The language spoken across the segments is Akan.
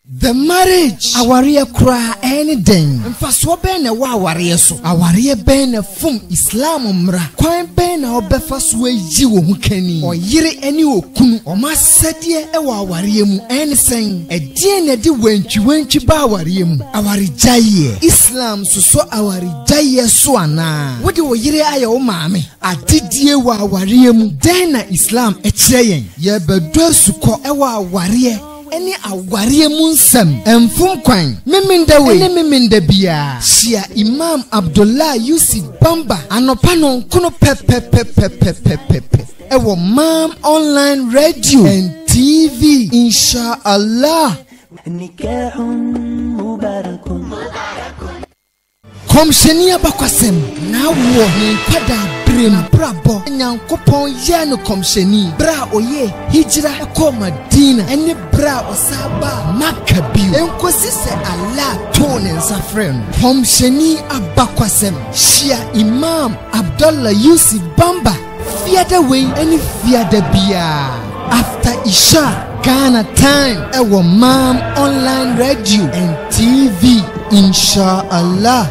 The marriage awariye kura anything mfaso ben na wa awariye so awariye ben na fum Islam mra kwan ben na obefa so ayi wo hukani oyire ani okunu omasade e wa awariye mu ensen edie na de wantwi ba awariye mu awarijaye Islam so awarijaye so ana wode oyire aye wo maame adidie wa awariye mu den na Islam e kire yen ye bedo suko e wa awariye Any awariye munsam enfum kwan memenda we ene memenda bia shia Imam Abdullah Yusuf Bamba anopa no kono pepe ewo Mam Online Radio and TV inshallah nikahun mubarakun komshenia bakwasem na wo ni kwada brem brabo nyankopon ye no komsheni bra oye hijra ko Madina ene bra osaba makabi enkosi se Allah tonen safren komsheni abakwasem shia Imam Abdullah Yusuf Bamba fiada we ene fiada bia after Isha Ghana time ewo Mam Online Radio and TV inshallah.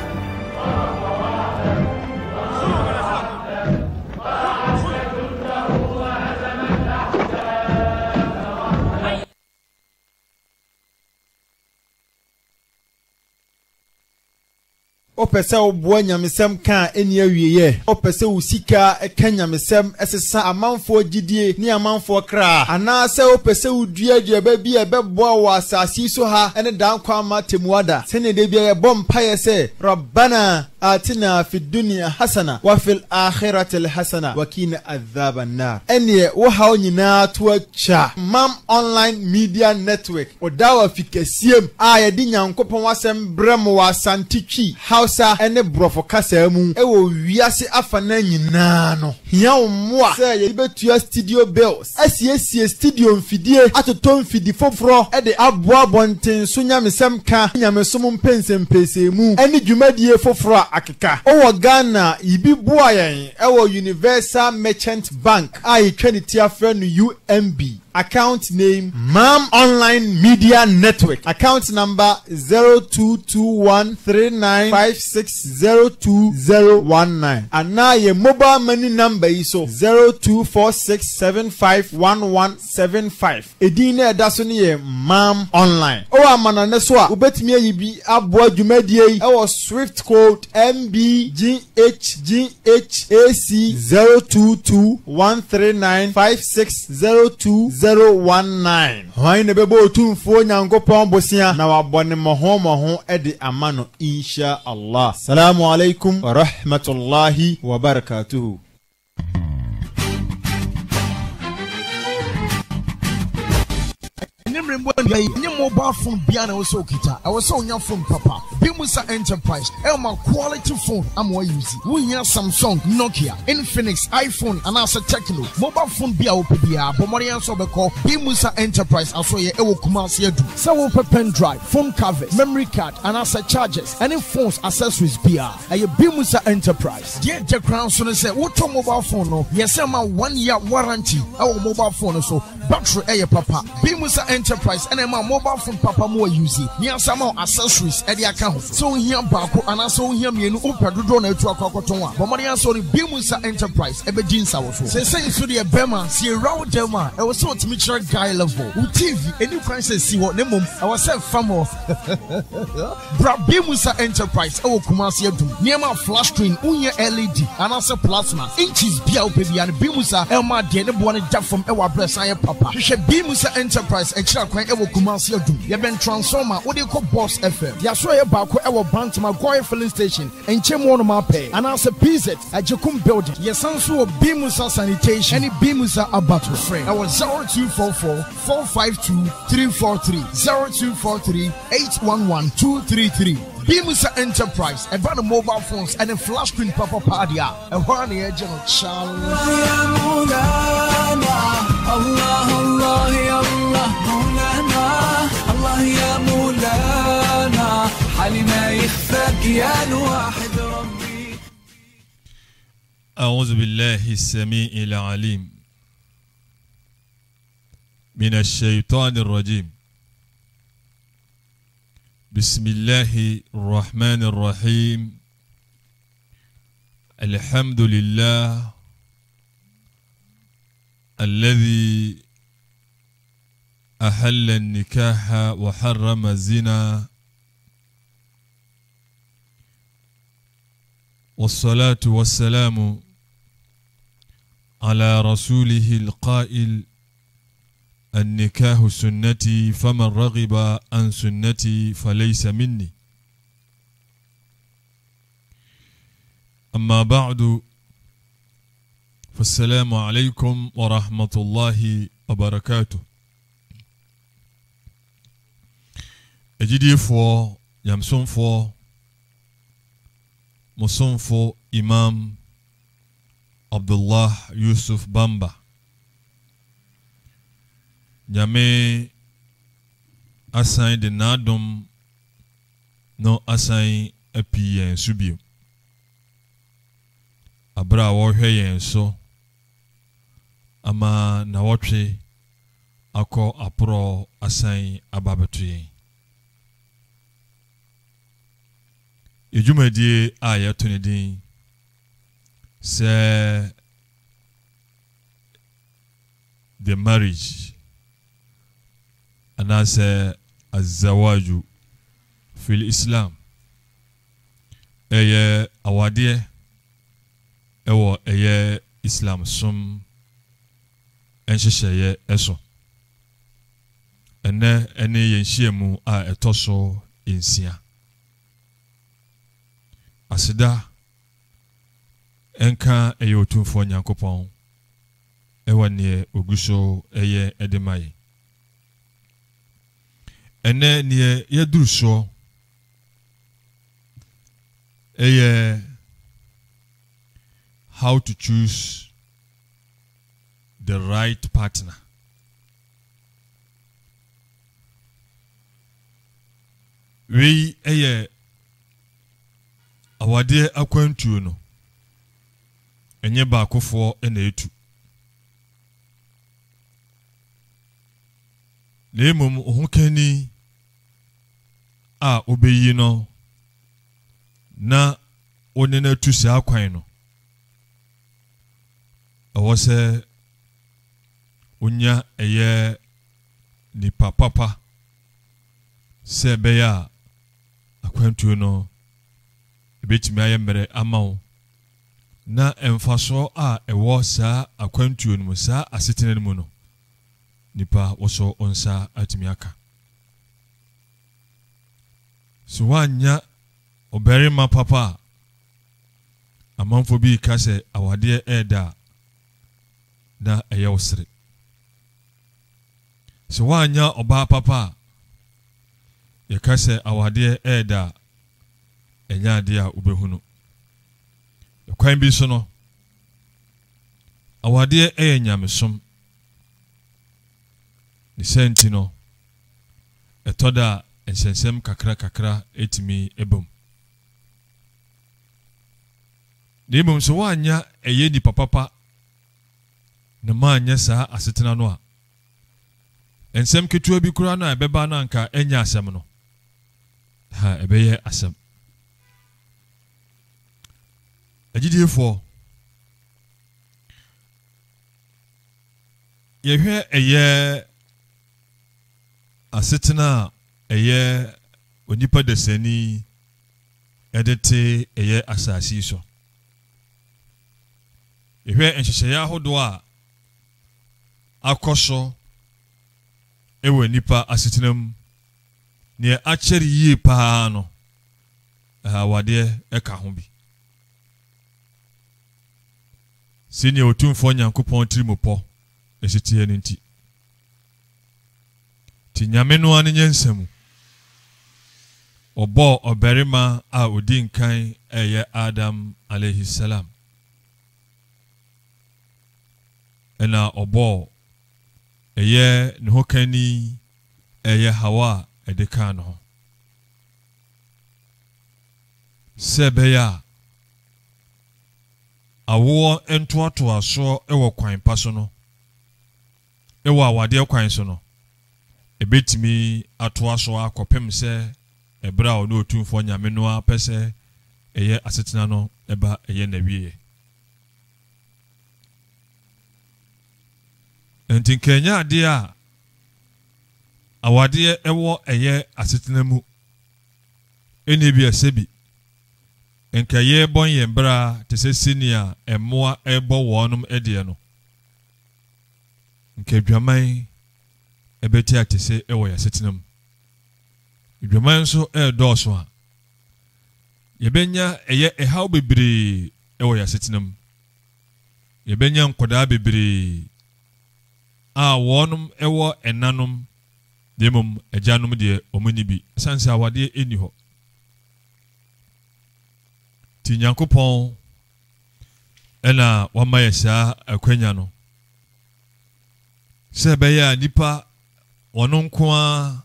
Opese obo nyamesem kan eni awieye opese usika eka nyamesem esesa amanfo gidie ni amanfo kra ana se opese udua ba bi ebebo wa asasi so ha ene dan kwa matemuada sene de bia ye bompa ye se rabbana atina fid dunya hasana wa fil akhirati hasana wa qina adhaban nar ene wo ha onyina to acha Mam Online Media Network odawa fikasiem aye di nyankopon wasem brem wa santitwi Hausa ene brofo kasa mu ewo wiase afana nyina no hia omwa se ye betua studio bills asiesie studio mfidie atoto mfidi foforo e de aboa bonten so nyamesem ka nyamesom mpensempese mu ene dwumadie foforo akeka owo Ghana ibi boa yen ewo Universal Merchant Bank ai twenty afra no UMB account name Mam Online Media Network account number 022139560219 and now your mobile money number is so 0246751175 edina edaso ne Mam Online o amana ne so a ubetimi ayibi aboa dwumadie e wo Swift code MBGHGHAC 022139560219 Why ne bebo otumfo nyankopon bosia na wabone moho ede amano insha Allah. Assalamu alaikum wa rahmatullahi wa barakatuhu. Any mobile phone Biana was so kita. I was on your phone, Papa. Bimusa Enterprise, Elma quality phone. I'm more using. We hear Samsung, Nokia, Infinix, iPhone, and also Techno. Mobile phone Bia Opia, Pomorian Sobeko, Bimusa Enterprise, also ye Ewo Kumasi Edu. So pen drive, phone cover, memory card, and also chargers. Any phones accessories Bia. A Bimusa Enterprise. Dear Jack Crown soon say, what mobile phone no? Yes, I'm a 1 year warranty. Our mobile phone so battery air Papa. Bimusa Enterprise and my mobile phone Papa more using. Near some accessories at the account. So here Bako and also here me no Pedro na to Akotonwa. Bomarian so the Bimusa Enterprise Ebejinsa also. Say so the Bema see round Delma. I was so to meet guy level. TV any crisis see what name I was said famo. Bra Bimusa Enterprise I will Kumasi do. Near my flash screen unya LED and also plasma. Inches Bia baby and Bimusa Elma de ne one that from our bless I Papa. She Bimusa Enterprise extra kwan ewo Kumasi do. You been transformer what you call Boss FM. Ya so ye ba ewo Bantama Goy filling station and Chemono Mape and also PZ at Jakum building. Yes, also Bimusa sanitation any Bimusa abattoir frame. I was 0244 452 343 0243 811 233. Bimusa Enterprise and the mobile phones and a flash screen Papa Padia and one year general Allah Allah ya Allah Maulana Allah ya Maulana حالنا يخفاك يا الواحد ربي. أعوذ بالله السميع العليم من الشيطان الرجيم. بسم الله الرحمن الرحيم الحمد لله الذي أحل النكاح وحرم الزنا والصلاة والسلام على رسوله القائل النكاح سنتي فمن رغب عن سنتي فليس مني أما بعد فالسلام عليكم ورحمة الله وبركاته أجدي فو يمسون فو مصون فو إمام عبد الله يوسف بامبا Nyame assign de nadom no assign api yen subio abra wo hwe yen so ama na wotwe akọ apro assign ababeto yen ejumadi ayeto ne din se the marriage أنا الزواج في الإسلام أي أوادية أو أي إسلام سم أنششة أسو أني ينشيمو أتوسو إنسيا أسدا أنكا أيو تنفو نيانكوبون أواني أغسو أي أدماي ene nie yeduru so how to choose the right partner. We awade akwantuo no enye baakofo ena etu lemom ohukani a obeyi no na onena tu se akwan no awose onya eye ni papa se be ya akwantu no ebetimi ayemere amawo na emfaso a ewo sa akwantu no sa asetene no no nipa woso onsa atimiaka so wanya oberima papa amanfo bi kase awade eda na eyewsere so wanya oba papa ye kase awade eda enya ade a ubehunu kwan bi so no awade enyamesom ni sentino etoda ensensem kakra etimi ebom nebom so wanya eye ni papa na manya sa asetena no a ensem ketua bi kura no ebeba no anka enya asem no ha ebeye asem agidefo yehwe eye asetena eye onipa desani edete eye asasi so yehwe enhyehyɛ ahodo a akoso ewe nipa asetenam ne akyere yie paa no wade eka ho bi senior otumfo nyankopɔn tirimopɔ esitie ne nti ti nyame no ane nyensamu obo oberima a odi nkan eye Adam alayhi salam ena obo eye ne hokani eye Hawa edeka no sebeya awo entoato aso ewo kwan paso no ewo awade kwan so no ebetimi ato aso akopem se ebra o no otumfo nyame no apese eye asetena no eba eye na wie enti Kenya ade a awade ewo eye asetena mu eni bi asebi enkaye bon yembra te se senior emoa ebo wonum ede no nkadwaman ebeti atese ewo ya setenam dwaman so doso a yebenya eye ehaw bebre ewo ya setenam yebenya nkoda bebre a wonum ewo enanom demum ajanum de omuni bi sanse awade eni ho ti Nyankopon ena wama yesa akwanya no se beya nipa wono nko a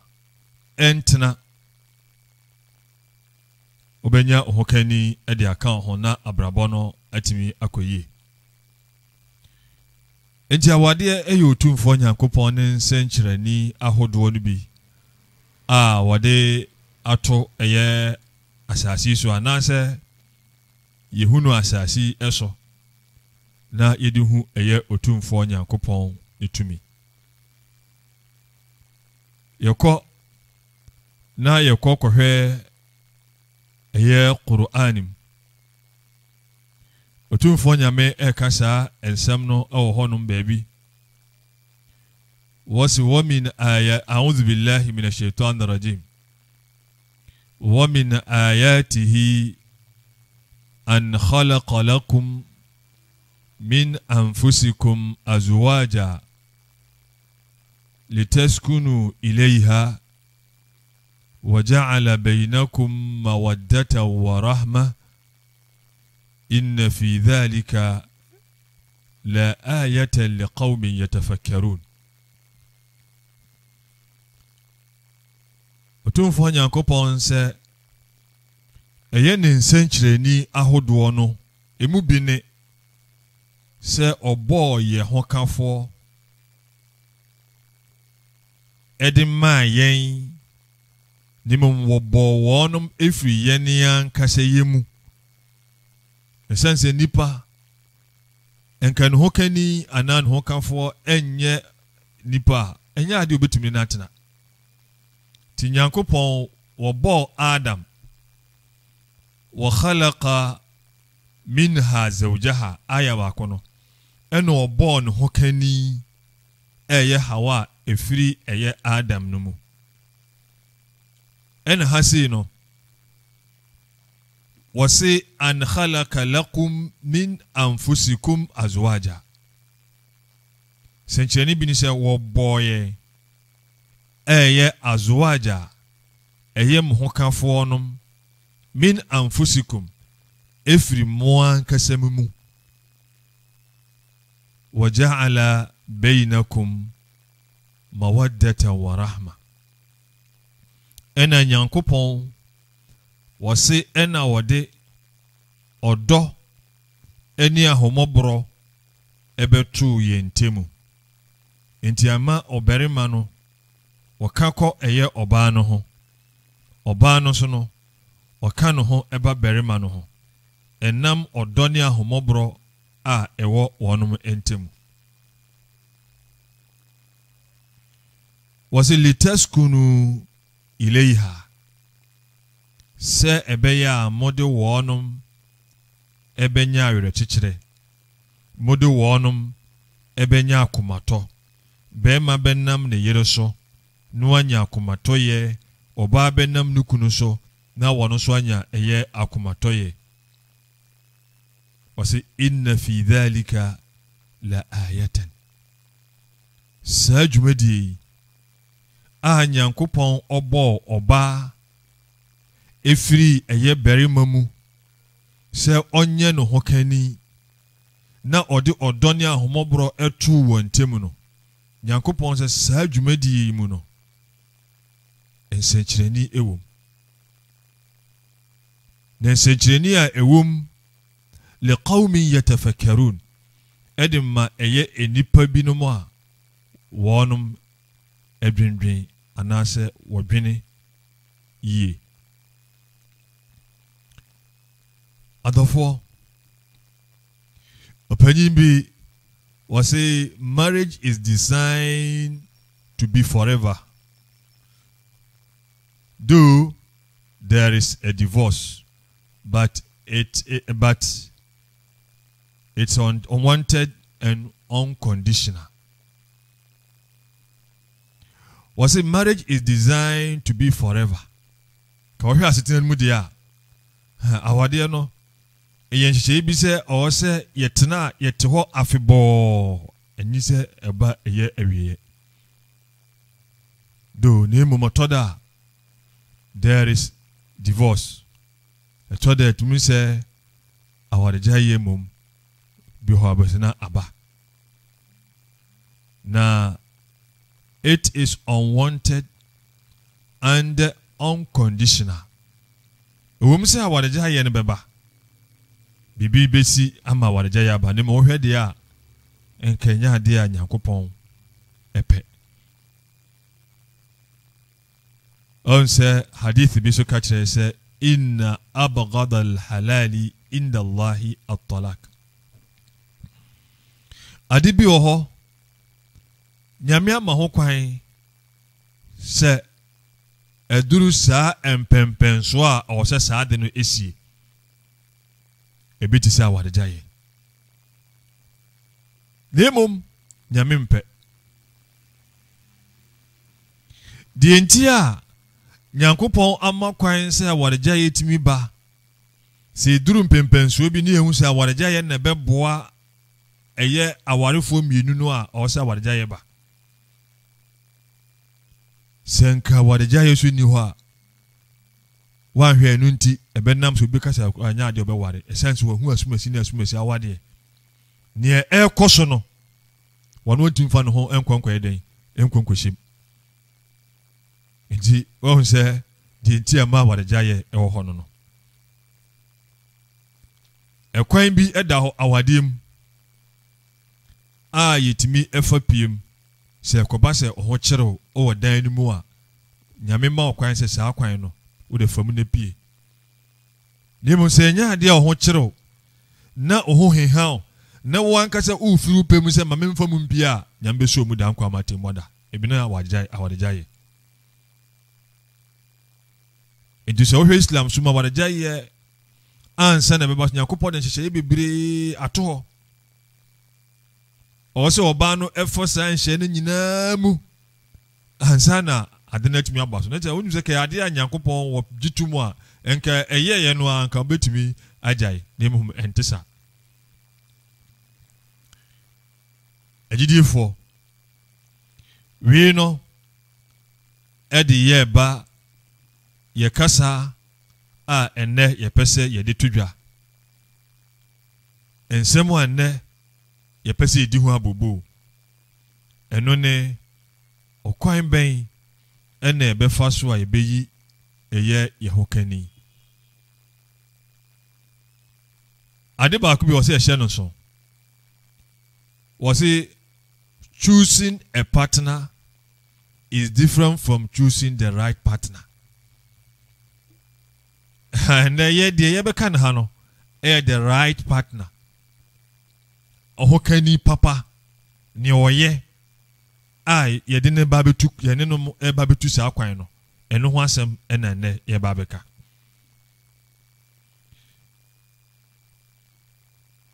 entena obenya ohokani e de aka ho na abrabo no atimi akoyie enti awade eyo otumfo Nyankopon ne nsenkyerani ahodo no bi a wade ato eye asasi so anase yehunu asasi eso na yedehu eye otumfo Nyankopon etumi yeko na yeko kohwe eye Qur'anim otumfo nyame ekasa ensam no ewo honum baabi wasi wa min aya a'udhu billahi minash shaitanir rajim wa min ayatihi an khalaqa lakum min anfusikum azwaja litaskunu ilayha وجعل بينكم مودة ورحمة إن في ذلك لا آية لقوم يتفكرون وتنفع Nyankopon sɛ ɛyɛ ne nsɛnkyerɛni ahodoɔ no emu bi ne sɛ ɔbɔɔ yɛ ho kafoɔ ɛde maa yɛn nimum wobo wonum efri yenia nkase yemu esense nipa enkan hokani anan hokafo enye nipa enye ade obetumi na atena ti Nyankopon wobo Adam wa khalaqa minha zawjaha aya bakono eno obo no hokani eye Hawa efri eye Adam no mu en hasino wasi an khalaqa lakum min anfusikum azwaja sencheni binise wo boye eye azwaja eye mhokafo onum min anfusikum efri moan kasamumu waja'ala bainakum mawaddatan wa rahma ena Nyankopon wase ena wode odo eni ahomobro ebetu yentemu enti ama oberima no wakako eye oba no ho oba no so no waka no ho eba berima no ho enam odo ni ahomobro a ewo wonum entemu wase litaskunu ilayha se ebeya mode wonum ebenya awerechichere mode wonum ebenya akumato bema benam ne yereso no anya akumato ye oba benam nukunu so na wono so anya eye akumato ye wasi inna fi dhalika la ayatan sajumedi a Nyankopon obo oba efiri eye berima mu se onye no hokani na ode odoni ahomobro etu wontemu no Nyankopon se saa dwumadi mu no ensenkyereni ewom na ensenkyereni a ewom liqaumin yatafakkarun edimma eye enipa binom a wonum edwendwen anase wodwene yie adofo opinion bi was say marriage is designed to be forever, though there is a divorce, but it's unwanted and unconditional. Was it marriage is designed to be forever? Ka ohwe aseten mu dia awade no eyen hye bi se o se yetena yete ho afebo enyi se eba eye awie do ne mu motoda there is divorce. Etoda tumi se awade jaye mum bi ho abesina aba na it is unwanted and unconditional. Ewom se awareja ye ne beba bibi besi ama awareja ya ba ne mo hwe de a enkanya ade a Nyankopon epe. On se hadith bi so ka kire se inna abghada al-halali inda Allahi at-talaq. Ade bi oho Nyame ama ho kwan se eduru saa empempenso a o se saa de no esie ebiti se awadejaye nemom Nyame mpe die enti a Nyankopon ama kwan se awadejaye timi ba se eduru empempenso bi ne ehu se awadejaye na beboa eye awarefo mienu no a o se awadejaye ba senka wadeja yesu ni ho a wanhwe anu nti ebenam so bi kasa anya ade obeware essence wa hu asumasi awade ne ekoso no wono ntimfa no ho enkonkwa eden enkonkwashim nti wo se di nti ama wadeja ye ewo ho no ekwan bi eda ho awadem a yetimi efa piem se koba se oho kyereo o dan ni mu a Nyame ma okwan se saa kwan no wo de fam na pie nemu se nya ade a oho kyereo na oho hehan na wo ankasa ufiru pem se mame mfam mpia Nyame so mu dan kwa matem moda ebina awadejaye enti se ohwe Islam suma awadejaye ansa na beba Nyankopon de hyehyɛ bebre ato ose oba no efosa nhye ne nyina mu ansa na ade na tumi abaso na wonu se ka ade a Nyankopon wo gitumu a enka eyeye no anka betumi ajai ne mu entesa agidifo we no edi ye ba ye kasa a enne ye pese ye de tudwa ensemu anne ye pese di ho abobo eno ne okwan ben ene ebefa so a ebeyi eye ye hokani ade ba ku bi o se ehye no so was it choosing a partner is different from choosing the right partner. And ye be kan ha no the right partner ohokani papa ni oye ai ye de ne babetu ye ne no babetu sa kwan no eno ho asem ena ne ye babeka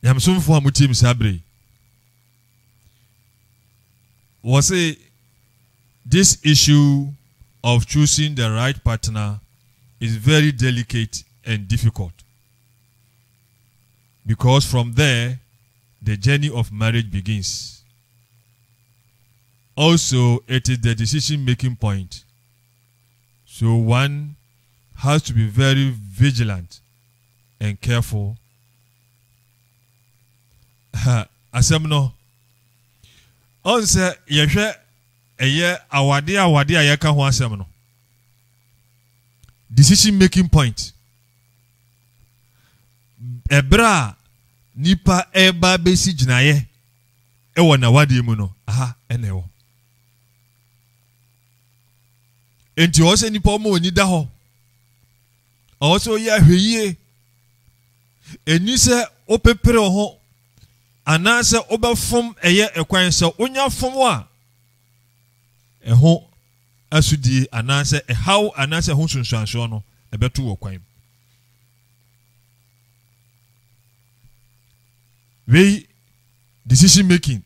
yamsumfo amutim sabre was it this issue of choosing the right partner is very delicate and difficult, because from there the journey of marriage begins. Also, it is the decision-making point, so one has to be very vigilant and careful. Asemno onse yehwe eye awade a yeka ho asem no decision making point ebra nipa eba besi ginaye ewo na wade mu no aha enewo enti o se nipa mo oni da ho o so ye ahweye eni se opepere ho anase obefom eye ekwan se onya fom a eho asudi anase how anase ho sunsuanso no ebeto wo kwan we decision making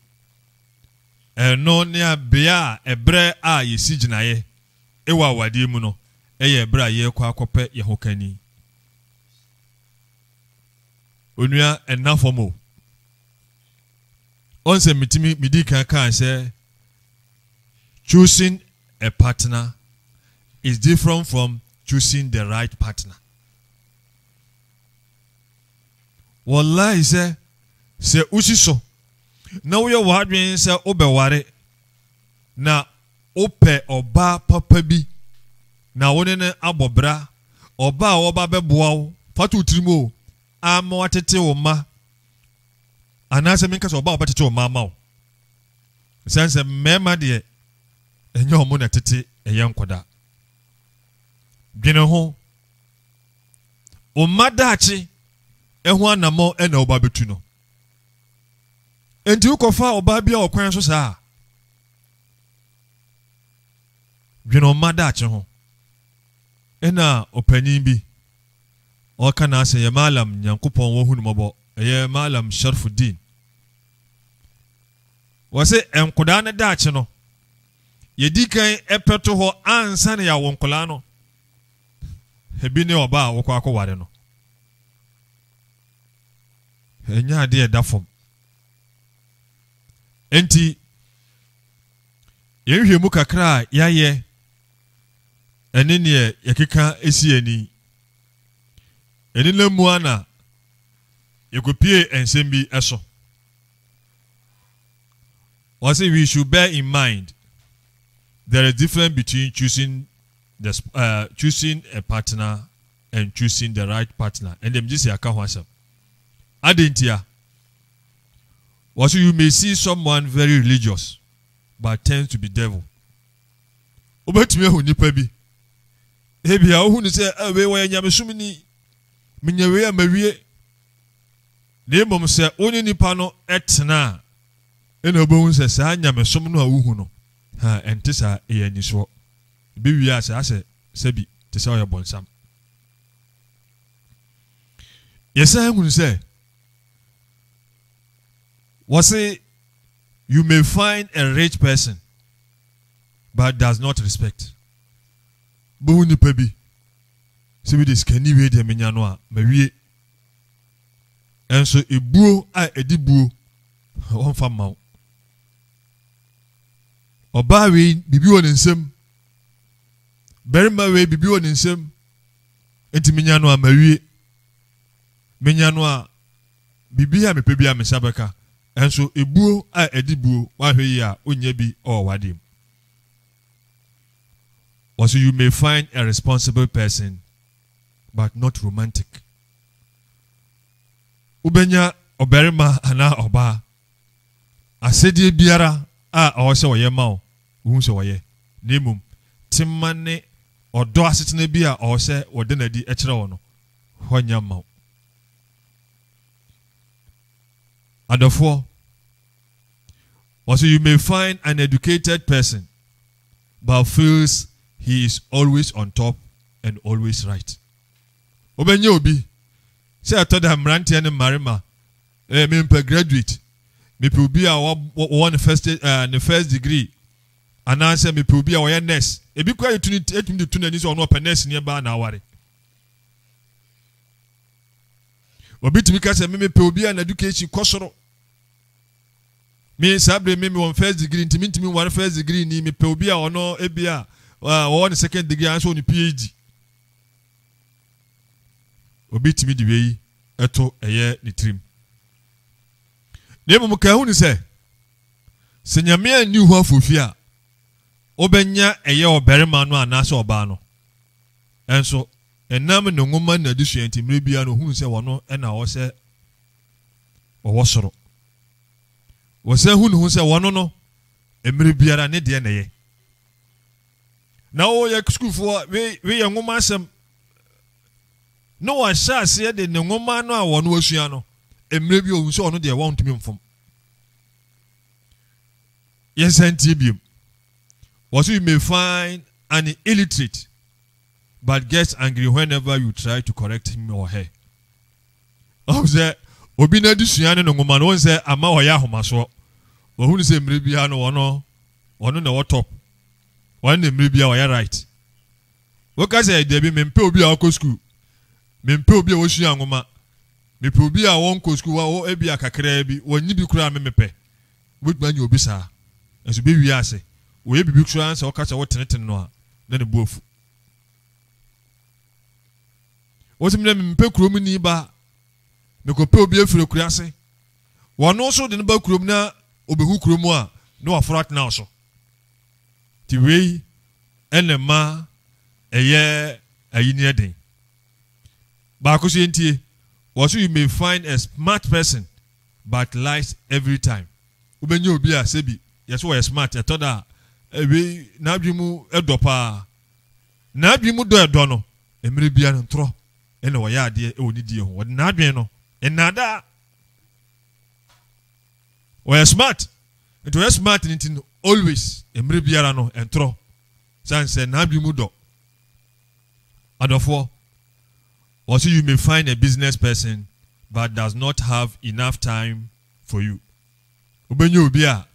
no ne abia ebre a yesi ginaye ewa awade mu no eye ebre a ye kwa akope ye hokani onua enafomo onse mitimi midi kan say choosing a partner is different from choosing the right partner. Wallahi say usiso na we wadwen say obeware na ope oba papa bi na woni ne abobra oba oba beboa wo fatu trimo ama watete wo ma anase minka so oba obetete wo ma ma wo sense mema de enye omo na tete eye nkoda dwene ho o madachi ehu anamo ena oba betu no enti ukofa oba bia okwan so saa dwene o madachi ho ena opanyin bi o kana se ye malam nyankopon wo hunu mobo ye malam Sharfuddin wase enkoda na dachi no yedikan epeto ho ansa na ya wonkola no hebi ne oba wo kwa akware no enya de edafom enti yehwe mu kakra yaye ene ne yakeka esi ani ene lamu ana yekopie ensembi eso was we should bear in mind there is difference between choosing a partner and choosing the right partner. And them just say akahwasam. Adentia. Also, you may see someone very religious, but tends to be devil. Obetime hu nipa bi. Ebi a hu ni say we wa nyamesum ni menyawe amawie. Ne mom say oni nipa no etena. Ena obo say sa nyamesum no a hu no. Ha entisa eyaniso. Be we as sebi to say your bonsam. Yes, I'm going to say, was it you may find a rich person but does not respect. Buni pebi. See this can you wait a minyanoa, Marie. And so a buo I edibuo one farm mount. Obawi bibi on in some. Very my way bibi on in some. Enti minyanoa Marie. Minyanoa bibia me pebia me sabaka enso ebuo a edibuo wa hwe ya onye bi o wadim. Also you may find a responsible person but not romantic. Ubenya oberima ana oba asedi biara a awose woye ma o hu se woye nemum timmane odo asetene bi a awose wode nadi e kire wo no honya ma. And therefore, also you may find an educated person, but feels he is always on top and always right. Obenye obi, say I told him ranti and marima, me graduate, me be a one the first degree, and answer me be a one nurse. E be quite to the tunis or no nurse nearby na worry. Obi to me kase me be an education kosoro. Me sabre me one first degree intimi one first degree ni me pe obi a ono ebia one second degree anso ni PhD. Obi timi di wei eto eye ni trim. Ne mo ka hu ni se nyame ani hu afofia obenya eye oberema no anase oba no. Enso enam no ngoma na disua ntimre bia no hu se wono na wo se wo soro. Wose hu se wono no emre biara ne de na ye. Na o ye school for we ye ngoma asem no wa shase de ne ngoma no a wono asua no emre bi ohun so ono de won tumi mfom yes antibium what you may find an illiterate but gets angry whenever you try to correct him or her. Say obi na disua ne ngoma no say ama hoya ahomaso ohun say emre bi no ono na wo top one emre bi a right. Woka say dey bi mempe obi a okọ school mempe obi a wo sua ngoma mempe obi a won ko school wo ebi akakra bi wonyi bi kura memepe wodbanya obi saa enso be wi ase wo ye bibi kura say woka say wo teneten no a na ne bofu wo simle mempe kurom ni ba me ko pe obi afire kura ase wono so de ne ba kurom na obehu kurom a no afrat na so ti wei enema eye ayini eden ba ko so entie what you may find a smart person but lies every time ubenye obi a sebi yes we smart etoda ebi na adwimu edopa na adwimu do edo no emire bia no ntro ene wo ya ade e woni die ho wo na adwen no enada we smart it we smart in always emire bia no entro sanse na adwimu do adofo also you may find a business person but does not have enough time for you ubenye obi a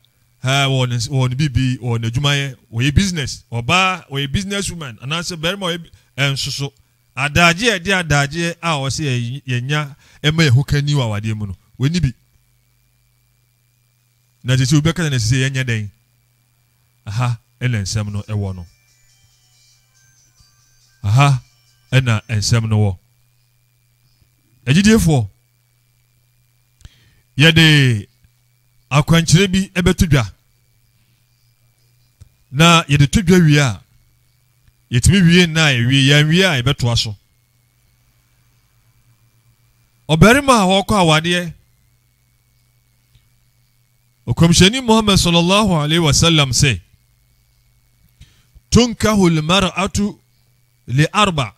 won bibi won adwumaye we business oba we businesswoman and answer very more ensoso adaje a o se yenya ema ehukani wa wade mu no weni bi na je se obi ka na se yenya den aha ena nsem no ewo no aha ena ensem no wo ejidefo yede akwankyere bi ebetudwa na yede tudwa wi a yetimi wie na ewie ya wie a ebeto aso oberima a wokọ awade okomsheni Muhammad sallallahu alaihi wasallam say tunkahu almar'atu li arba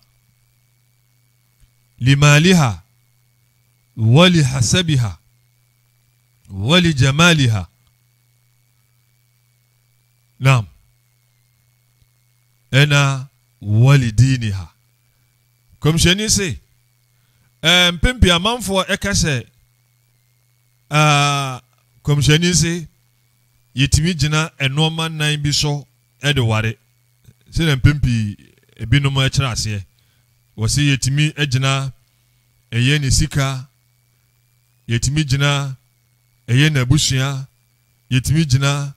limaliha ولحسبها ولجمالها نعم أنا ولدينها كم شنو سي mpempi amanfo ekase كم شنو سي yetimi gina enoma nan bi so ede ware se na mpempi ebinom ekira ase wo se yetimi egina eye ni sika yetimi gina eye na busua yetimi gina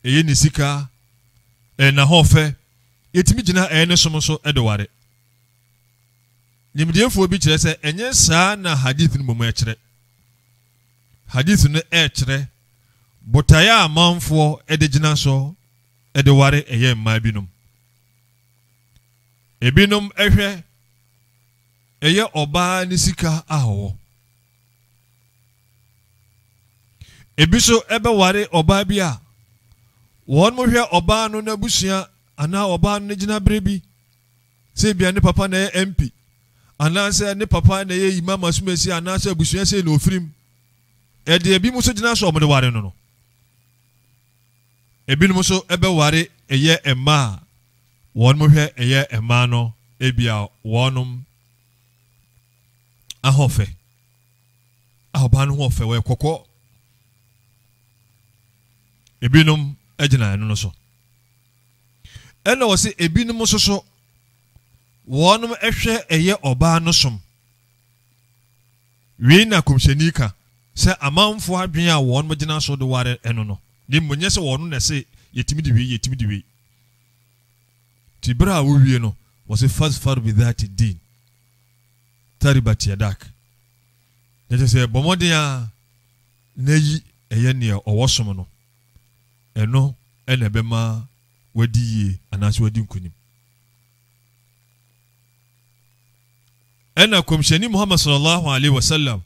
eye ni sika na hofe yetimi gina eye ne somo edeware nimdiefo bi kire se enye saa na hadith ni momo ekire hadith no ekire botaya amanfo edegina so edeware eye mma binom ebinom ehwe eye oba ni sika aho ebiso ebe ware oba bia won mo hwe oba no na busua ana oba no gina brebi se bia ne papa na MP ana se ne papa na ye imam asumesi ana se busua se na ofirim e de ebi mo so gina so omde ware no no ebi no so ebe ware eye ema won mo hwe eye ema no ebia wonum ahofe ahoba no hofe we kokko ebinum ejina eno no so ena wo se ebinum so wonum ehwe eye oba no som wi na komshenika se amanfo adwen a won magina so de ware eno no ni monye se wonu na se yetimi de wi tibra wo wie no wo se far bi that din taribat yadak nete se bomodia neyi eye ne owosom no eno ene bema wadiye anase wadi nkunim ena komsheni Muhammad sallallahu alaihi wasallam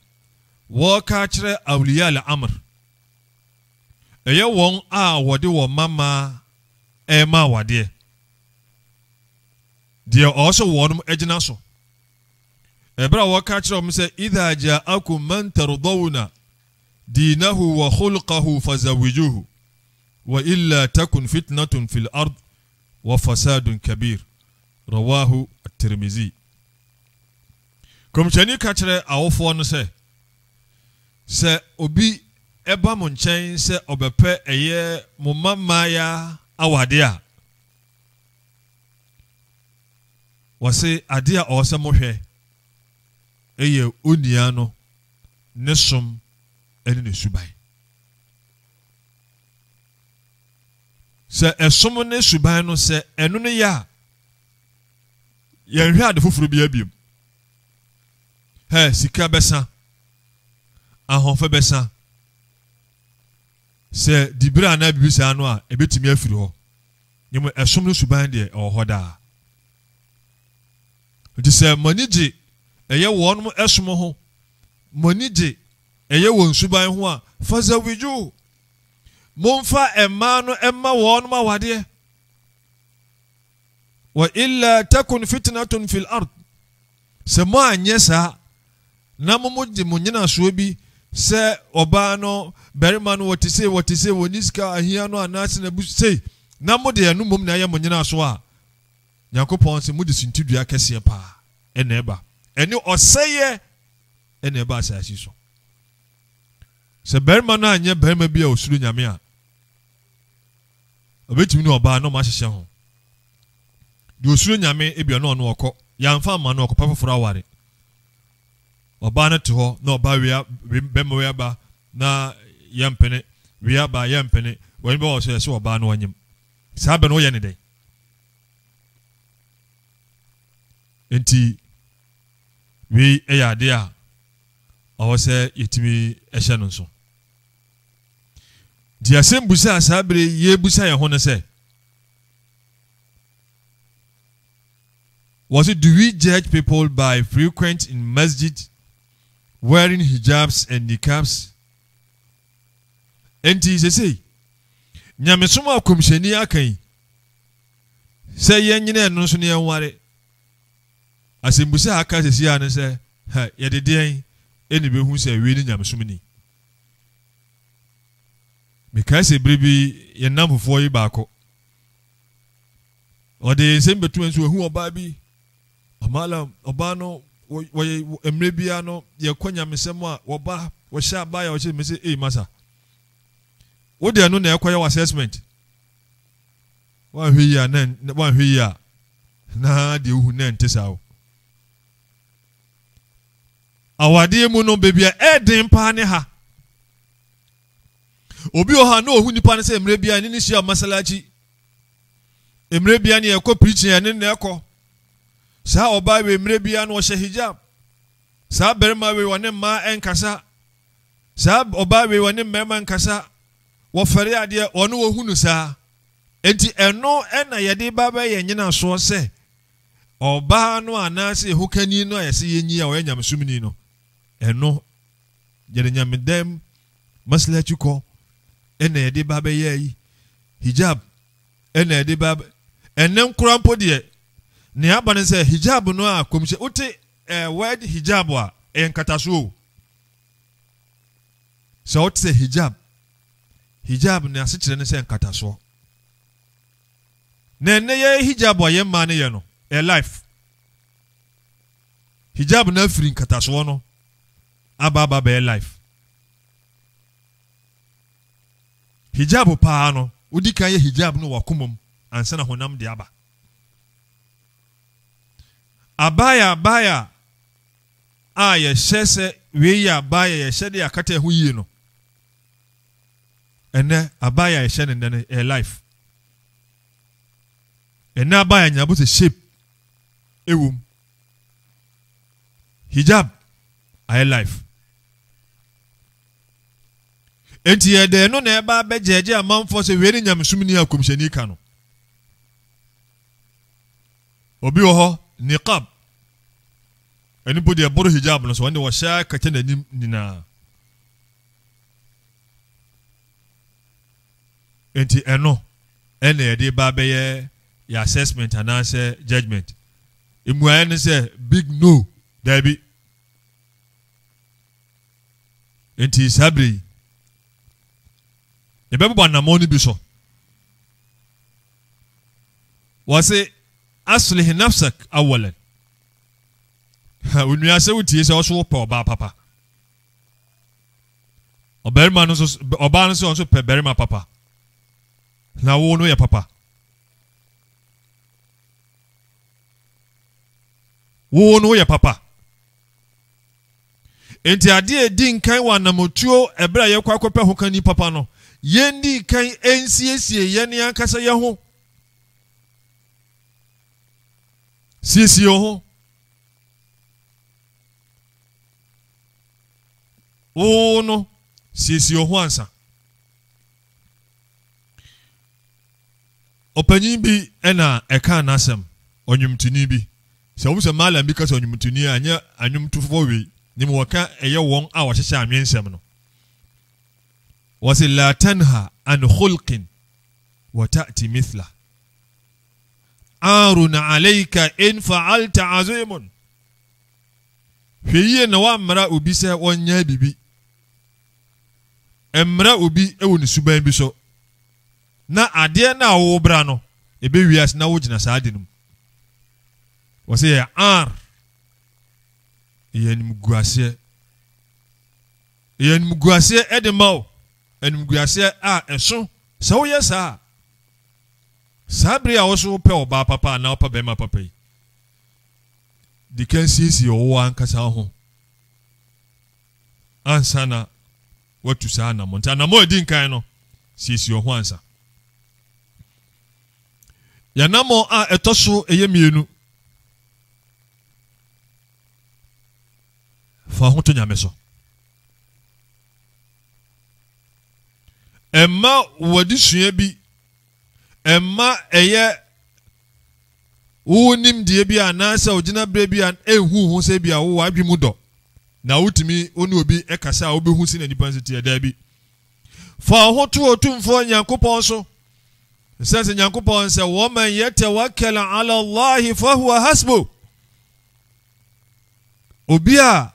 wo ka kire awliya al-amr eye won a wode wo mama ema wade de also wonum ejina so ebra waka kyerɛ mo sɛ idha ja'akum man tardawna dinahu wa khulqahu fazawijuhu wa illa takun fitnatun fil ard wa fasadun kabir rawahu at-Tirmidhi. Komchani ka kyerɛ awofo no sɛ obi eba mo nkyɛn sɛ ɔbɛpɛ ɛyɛ mo mamaya awade a wɔse ade a ɔwɔ sɛ mohwɛ ɛyɛ onua no ne som ɛne ne suban. Sɛ ɛsom ne suban no sɛ ɛno no yɛ a yɛnhwɛ ade foforɔ bi abiem. Sika bɛsa, ahɔmfɛ bɛsa, sɛ dibire anaa bibi saa no a ɛbɛtumi afiri hɔ. Nyɛm ɛsom ne suban deɛ ɛwɔ hɔ daa. Nti sɛ mani gye ɛyɛ wɔnom ɛsom ho, mani gye ɛyɛ wɔn suban ho a fazawijuhu, momfa ɛmmaa no ɛmma wɔnom awadeɛ. Wa illa takun fitnatun fil ard, sɛ mo anyɛ saa na mo gye mo nyinasoɔ bi sɛ ɔbaa no barima no wɔte se wɔni sika ahia no anaasɛ na bu sei na mo de ɛno mmom na ɛyɛ mo nyinasoɔ a Nyankopɔn sɛ mo de sintidua kɛseɛ paa ɛna ɛba ɛne ɔsɛeɛ ɛna ɛba asase so. Sɛ barima no anyɛ barima bi a osuro Nyame a ɔbɛtumi ne ɔbaa no ma ahyehyɛ ho. De osuro Nyame ebia no ɔno ɔkɔ yɛamfa ama no ɔkɔpa foforɔ aware. Ɔbaa no te hɔ na ɔbaa bɛma wei aba na yɛmpene wei aba yɛmpene wɔne bɛwɔ so yɛ sɛ ɔbaa no ɔnyem. Saa bɛ no woyɛ ne dɛn? Enti wei ɛyɛ ade a ɔwɔ sɛ yɛtumi ɛhyɛ no nso. Nti asɛm busa saa bere yɛbusa yɛn ho no sɛ was it, do we judge people by frequent in masjid, wearing hijabs and niqabs? Enti say nyamesoma akomhyɛni akan sɛ yɛnyina ɛno nso ne yɛnware. Asɛmbusa aka sɛsi a ne sɛ yɛde deɛn ɛne bɛhu sɛ wei ne nyamesomni. Mekae sɛ bere bi yɛnam fofoɔ yi baako ɔde nsɛm bɛtu nso ɛhu ɔbaa bi amala ɔbaa no wɔyɛ mmerɛ bia no yɛkɔ nyamesɛm a wɔba wɔhyɛ abaya wɔhyɛ me sɛ masa wode ɛno na ɛkɔyɛ wɔ assessment wanhwɛ yi a na deɛ wohu na ɛnte saa o. Awadeɛ mu no baabi a ɛden paa ne ha. Obi oha na ohu nipa ne sɛ mmerɛ bia ne hyia masalachi. Mmerɛ bia ne yɛkɔ preaching ɛne na ɛkɔ. Saa ɔbaa we mmerɛ bia no ɔhyɛ hijab. Saa barima we wɔne mmaa ɛnkasa. Saa ɔbaa we wɔne mmarima nkasa. Wɔfɛre adeɛ ɔno wɔhu no saa. Enti ɛno ɛna yɛde ba bɛyɛ nyinasoɔ sɛ ɔbaa no anaasɛ ehukani no a yɛsɛ yɛnyi a ɔyɛ nyamesomni no ɛno yɛde nyamedam maslachi kɔ ɛna yɛde ba bɛyɛ yi hijab ɛna yɛde ba ɛnɛ nkora mpo deɛ ne aba ne sɛ hijab no a kɔmhyɛ wote word hijab a ɛyɛ nkatasoɔ. Sɛ wote sɛ hijab ne ase kyerɛ ne sɛ nkatasoɔ. Na ɛnɛ yɛ hijab a yɛmmaa ne yɛ no life. Hijab na afiri nkatasoɔ no aba bɛyɛ life. Hijab paa no wodi kan yɛ hijab no wɔ komom ansa na honam de aba. Abaya a yɛhyɛ sɛ wei yɛ abaya yɛhyɛ de akata ɛho yie no ɛnɛ abaya yɛhyɛ ne ndɛ no life. Ɛnɛ abaya nyabo sɛ shape ewom. Hijab ayɛ life. Enti yɛde no na ɛba bɛgyegye amanfoɔ sɛ wei ne nyamesomni a kɔmhyɛni ka no. Obi wɔ hɔ niqab ɛne bodi ɛboro hijab no so wɔne wɔhyɛ kɛkyɛ n'anim nyinaa. Enti ɛno ɛna yɛde ba bɛyɛ yɛ assessment anaasɛ judgment. Emuayɛ ne sɛ big no dabi enti sabri yebebo na mo ni bi so wase aslih nafsak awalan when you say wutie se also pe oba papa oberima no so oba no so pe berima papa na wo no ye papa wo no ye papa enti ade din kan wa na motuo ebra ye kwa kope ho kan ni papa no yendi kan ensiesie ye ne ankasa ye ho siesie ho wo no siesie ho ansa opanyin bi ena eka nasem onwumtuni bi se wo se malam bi ka se onwumtuni anya anwumtufo we ni mo waka eye won a wo hyehye anwensem no wasi la tanha an khulqin wa ta'ti mithla arun alayka in fa'alta azimun fiye na wa mara obi se wonya bibi emra obi ewo ni suban bi so na ade na wo bra no ebe wiase na wo gina saade num wasi ya ar yenim guase edemao enim guase a eso se wo yesa sabri a wo so pe oba papa na opa be ma papa yi di kan sisi o ankasa ho ansana watu sana monta na mo din kan no sisi o ho ansa ya namo a etoso eyemienu fa ho to nyame so emma wadisua bi emma eye wonim die bi anasa ogina bre bi an ehu ho se bi a wo adwi mu do na wutimi oni obi ekasa a obehu si na nipa nsi tie da bi fa ho to otumfo nyankopon so sense nyankopon se wo man yatawakkal ala Allah fa huwa hasbu obi a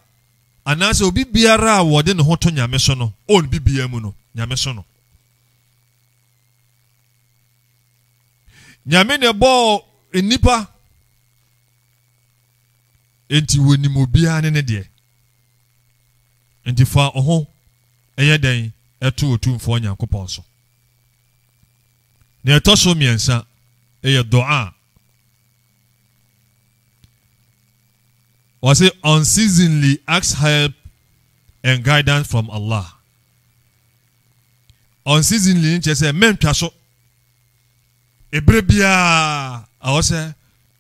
anasa obi biara a wode ne ho to nyame so no on bibia mu no nyame so no nyame ne bo enipa enti woni mo bia ne de enti fa oho eye den eto otumfo nyankopon so ne etoso miensa eye dua was it unceasingly ask help and guidance from Allah unceasingly nche say mentwa so ebrebia awose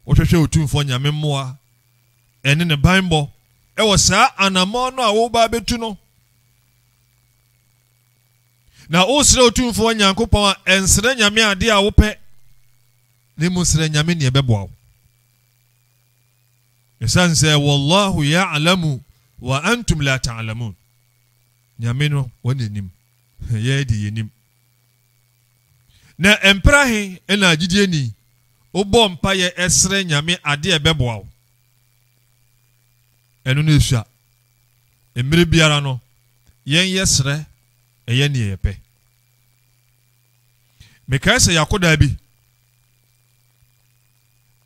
wohwehwe otumfo nyame mmoa ene ne banbo ewo saa anamo no a wo ba betu no na osre otumfo nyankopon ensre nyame ade a wo pe ne musre nyame ne ebeboa esanse wallahu ya'lamu wa antum la ta'lamun nyame no wonenim yedi yenim na emprahe ena agidie ni obo mpa ye esre nyame ade ebeboa enu ne sua emre biara no yen yesre eye ne yepe mekaise yakoda bi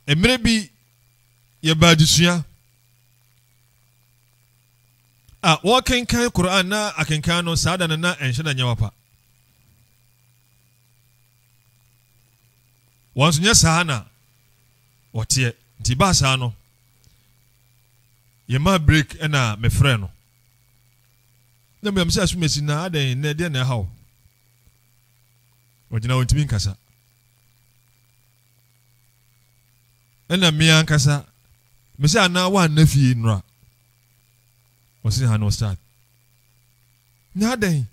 emre bi ye badisua a walking kan Quran na akenkan no sada na enhye nyawapa once nya sahana wotie nti ba sa no ye ma break na me frɛ no na me amsa asumesi na adan na de na hawo wajina wontimi nkasa ena me ankasa me se ana wa na fie nura osi ha no start na adan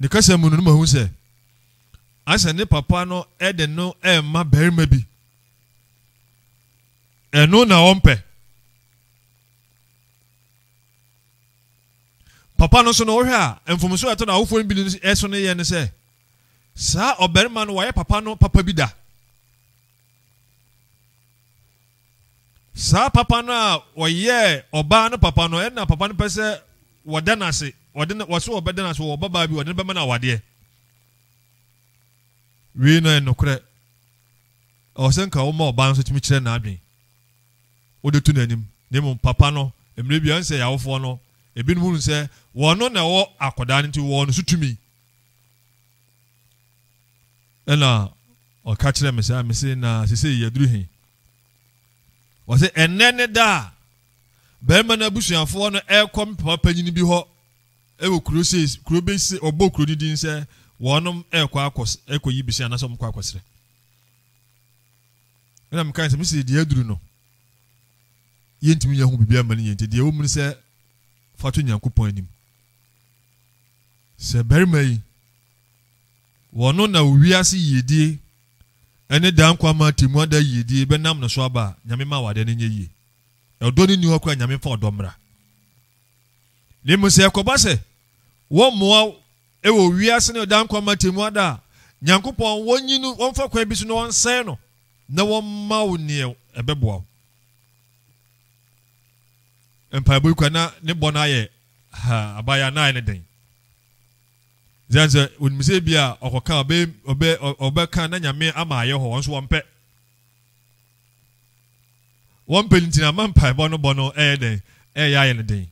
ne kasa mu no ma hu se asa ne papa no ede no ma berima bi eno na ompe papa no so no hwe a emfomso eto na awofo bi ni eso ne ye ne se sa oberima no waye papa no papa bi da Sa papa na oye oba no papa no na papa no pese wodana se wodana waso obedana so obaba bi wodana be na wade we no enokre o senka wo ma oba so timi kire na adwen wo de tu nanim nemu papa no emre bia nse yawofo no ebinu mu nse wono na wo akoda nti wono sutumi ena o ka kire me se na sese yaduru hin wo se enene da bema na busuafo no ekom papa nyini bi ho ewo kuro be se obo kuro didi nse wonom ekoyi bisi anaso mkwa akwasere ena mkan se misi de aduru no yentimi yahu bibia mani yenti de wo mun se fatu nyankopon anim se bermai wono na wiase yedie ene dan kwama temu ada yedie be nam no so aba nyame ma wade ne nye odo ni ho kwa nyame fa odomra le mu se ekoba se wo moa ewo wiase ne dan kwama temu ada nyankopon wonyinu wonfa kwa bi so no wonsen no na womma woni ebeboa empire boy kwa na ne bona ye ha abaya na ne den zanze unmise bia okoka obe kan na nyame ama aye ho wonso wompe ntina mampai bono den ya ye ne den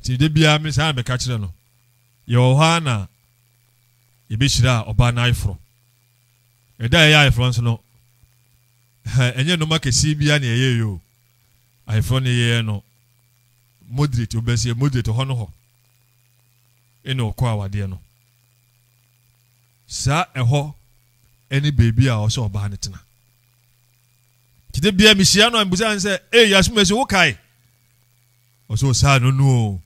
ti de bia me sa be ka kire no Yohana ibishira oba na ifro eda ya ifro nso no enye no makesi bia na ye yo ifro ne ye no moderate obesi moderate ho eno kwa awade no sa eho eni baby a o so oba ne tena kide bia mihia no ambuza nse yasumesi wo kai o so sa no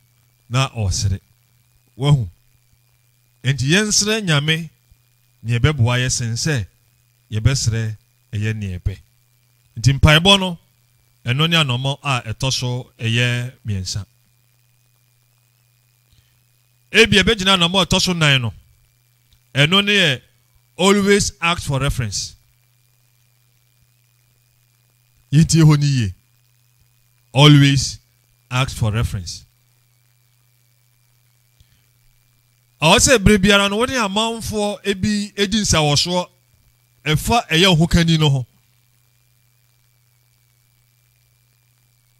na osere wahu enti yensre nyame ne ebeboa yesense yebesre eye ne ebe enti mpaebo no eno ne anomo a etoso eye miensa ebi ebegina anomo etoso nan no eno ne always ask for reference yiti honiye always ask for reference awase brebiara no woni amanfo ebi edinsa woso efa eye hokani no ho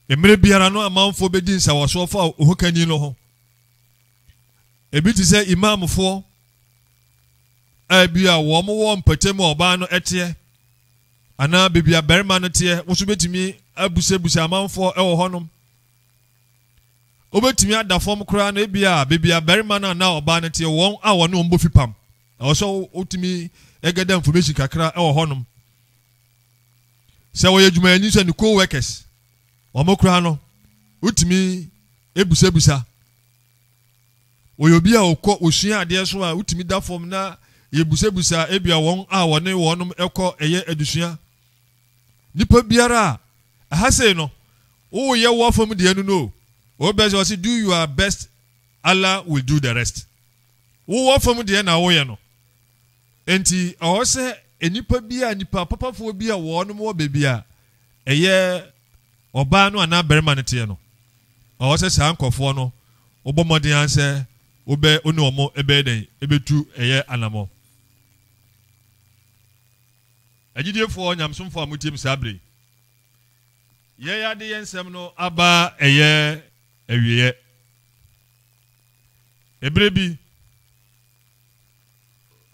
emre biara no amanfo bedinsa woso fa hokani no ho ebi ti se imamfo abia wo mo wo mpatem oba no ete ana bibia berma no te wo so betimi abusebusa amanfo ewo honom obetimi adafom kura na bibia berma na oba no te won a won ombo fipam awo so otimi egeda information kakra ewo honom se wo yedwuma ani so ne co-workers omo kura no otimi ebusebusa oyobi a okọ osua ade so a otimi dafom na yebusebusa ebia won a wone wonom ekọ eye adusua nipa biara ahase no wo ye wo fam de anu no o best was do your best, Allah will do the rest. Wo fam de na wo ye no enti o se enipa bia nipa papafo bia wonom wo bebia eye oba no ana berma ne te no o se san kofo no obomode anse obe oni omo ebe den ebetu eye anamo agidefo nyamsomfo amutim sabre ye ya de yensem no aba eye ewiye ebrebi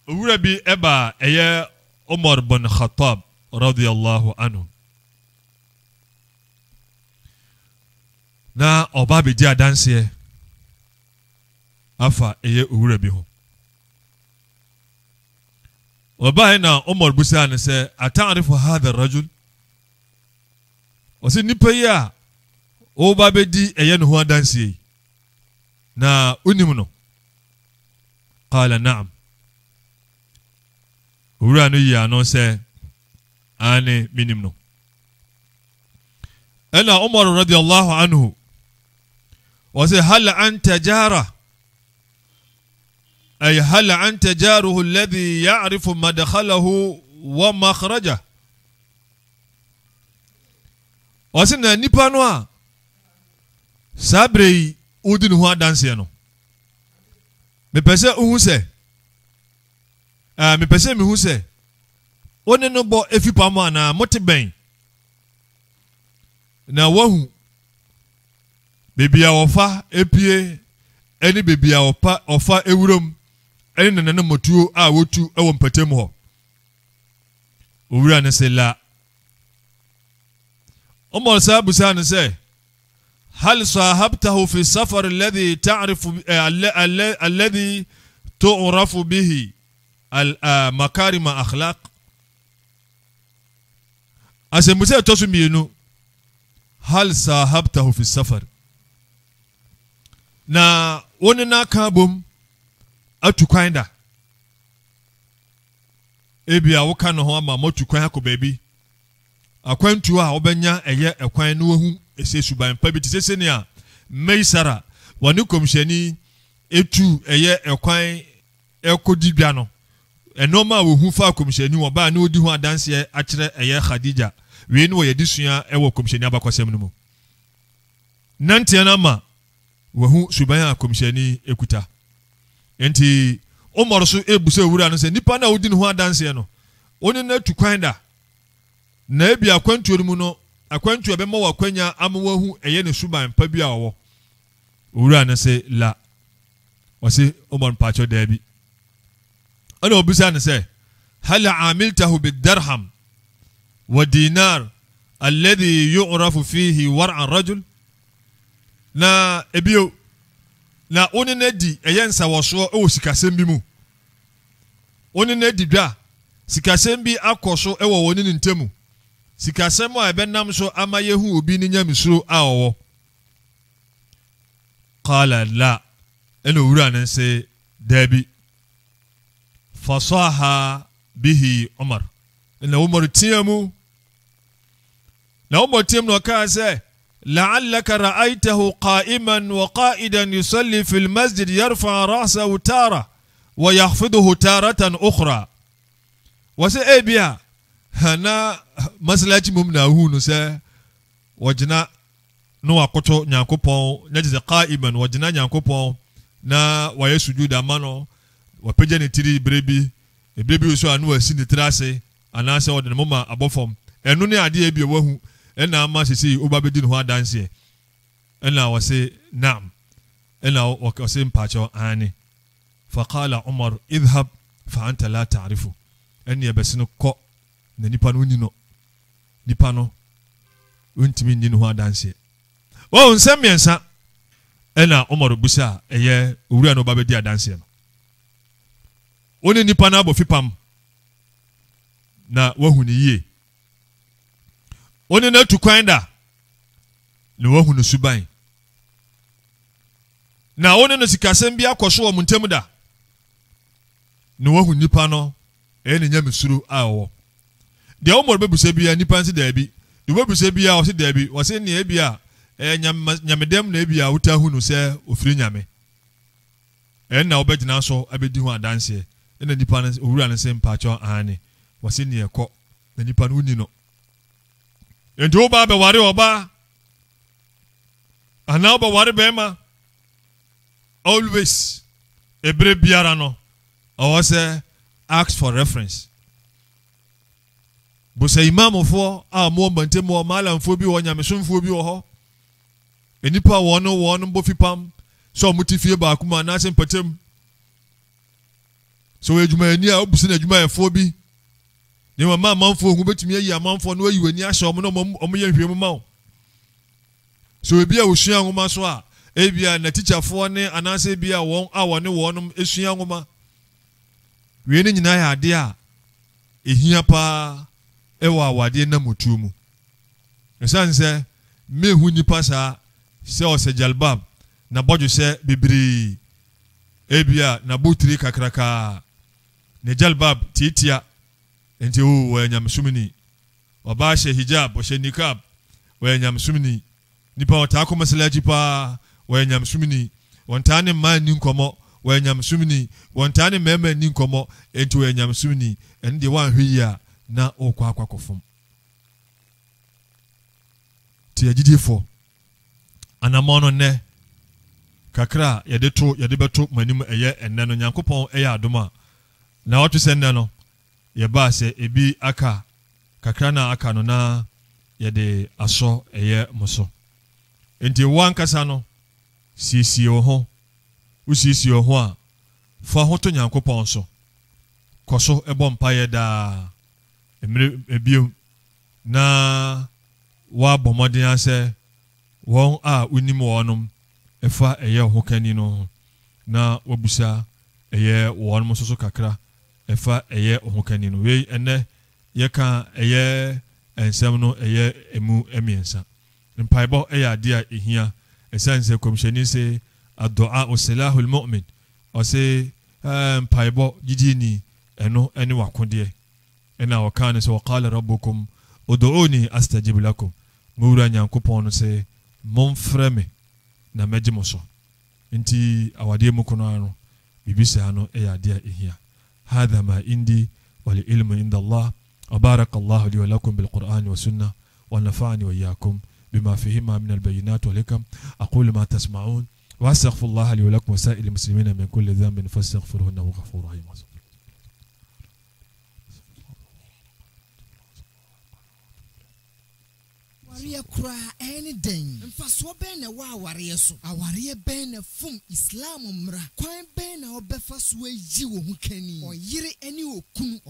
owura bi eba eye Umar bin Khattab radiyallahu anhu na oba be di adanse afa eye owura bi ho oba na Umar busa ne se ata'rifu hadha ar-rajul osi nipa ya oba be di eye no ho adanse na unim no qala na'am owura no ya no se ane minim no ana Umar radiyallahu anhu wase hal anta jara أي هل أنت جاره الذي يعرف مدخله ومخرجه ɔse na nipa no a saa bere yi wodi ne ho adanseɛ no mepɛ sɛ uhu sɛ mepɛ sɛ mehu sɛ one no bɔ efi pam anaa mote bɛn na wahu beebi a wɔfa epie ɛne beebi a ɔfa ewuram ɛne nana motuo a wotu ɛwɔ mpatam hɔ owura ne sɛ la Umar sa busa ne sɛ hal sahabtahu fi safar alladhi ta'rifu alladhi tu'rafu bihi makarima akhlaq asembusa tosu mienu hal sahabtahu fi safar na woni na ka bom atukwan da ebia wo ka no ho ama motukwan akobaabi akwantu a obenya eye ekwan no hu ese suban pa bi tisese ne a meisara woni komhyani etu eye ekwan ekodibia no enoma wo hu fa komhyani wo ba na odi hu adanse akire eye Khadija we ne wo yedisua ewo komhyani abakosem no mu nante na ma wo hu suban a komhyani ekuta enti Umar so ebusa ewura no se nipa na odi ne hu adanse no oni na tukwan da na ebi akwantu mu no akwantu ebema wa kwanya amwahu eye ne suban pa bi a wo owura ne se la wase Umar pacho dabi ana obisa ne se hal amiltahu bidarham wa dinar alladhi yu'rafu fihi war'a rajul na ebio na oni na di eye nsa woso e wo sikasem bi mu oni na di dwa sikasem bi akoso e wo woni ne ntemu sikasem a ebenam so ama yehu obi ni nyamisuro a owo qala la eno wura nan se dabi fasaha bihi Umar ina Umar tiamu na Umar tiamu no ka se la'allaka ra'aytahu qa'iman wa qa'idan yusalli fi al-masjid yarfa ra'sahu tara wa yakhfiduhu taratan ukhra wasa ebia hana maslachi mum na hu no se wajina no akoto nyankopon na je qa'iman wajina nyankopon na waye sujuda mano wapeje ne tiri brebi so anu asi ne trase anase wode ne mama abofom enu ne ade ebia wahu ena ama sisi oba bedi ne ho adanse ena wase na'am ena wakase mpacho ani faqala Umar idhhab fa anta la ta'rifu eni ebesino ko na nipa no ni no nipa no untimi ni ne ho adanse wo nsemiensa ena Umar busa eye owura no oba bedi adanse no oni nipa na abofipam na wahu ni yie oni na tukwan da na wahu no suban na oni no sikasem bi akoso wo muntem da na wahu nipa no ene nyamisuru awo de Umar bebusa bia nipa nsi da bi de bebusa bia o se da bi o se ne bia nyamedem na bia utahu no se ofiri nyame na obegina so abedi hu adanse ene nipa no owura ne se mpacho ani o se ne ekọ na nipa no ni no enti oba be ware oba ana oba ware bema always ebre biara no o say ask for reference bo say imam fo a mo bantem o malam fo bi o nyamesomfo bi o ho enipa wono mbofipam so mutifie ba kuma na se mpatem so ejuma ani a obusi na ejuma efo bi ne mama manfo hu betumi ayi amanfo no ayi wani ahye omo no omo ye hwemu ma so ebi a osua nwoma so a ebia na teacher fo ne anase bia won a wone wonum esua nwoma we ne nyina ya ade a ehia pa ewa awade na mutu mu esanse mehu nipa sa se o se jalbab na bojo se bibiri ebia na botiri kakraka ne jalbab titia enti o wanyam sumini wabashe hijab washe nikab wanyam sumini nipa watako masalaji pa wanyam sumini wantane mani nkomo wanyam sumini wantane meme ni nkomo enti wanyam sumini endi wan hwiya na okwa kofum ti agidifo anamono ne kakra yede beto manim eye enne no Nyankopɔn eye adoma na wotu se nne no ye ba se ebi aka kakra na aka no na yede aso eye moso enti wankasa no sisi ho usisi ho a fa ho to Nyankopɔn so koso ebo mpaye da emre ebio na wa bomoden ase won a unim wonum efa eye ho kani no na wabusa eye wonum so kakra efa eye ho kani no we ene ye ka eye ensem no eye emu emiensa mpaibo eye ade a ehia esanse komsheni se addu'a usilahul mu'min o se mpaibo jidini eno eni wakode ena wakane so qala rabbukum ud'uni astajib lakum mura Nyankopɔn no se momfreme na megimoso nti awade mu kono ano bibisa no ade a ehia hadha ma indi wal ilmu inda Allah barakallahu li wa lakum bil qur'ani wa sunnah wa nafa'ani wa iyyakum bima fihima min al bayinat wal hikam aqulu ma tasma'un wa astaghfirullaha li wa lakum wa sa'il muslimina min kulli dhanbin fastaghfiruhu innahu ghafurur rahim. Awariye kura any den. Mfaso ben na wa awariye so. Awariye ben na fum Islam mra. Kwan ben na obefa so ayi wo hu kani. Oyire ani okunu.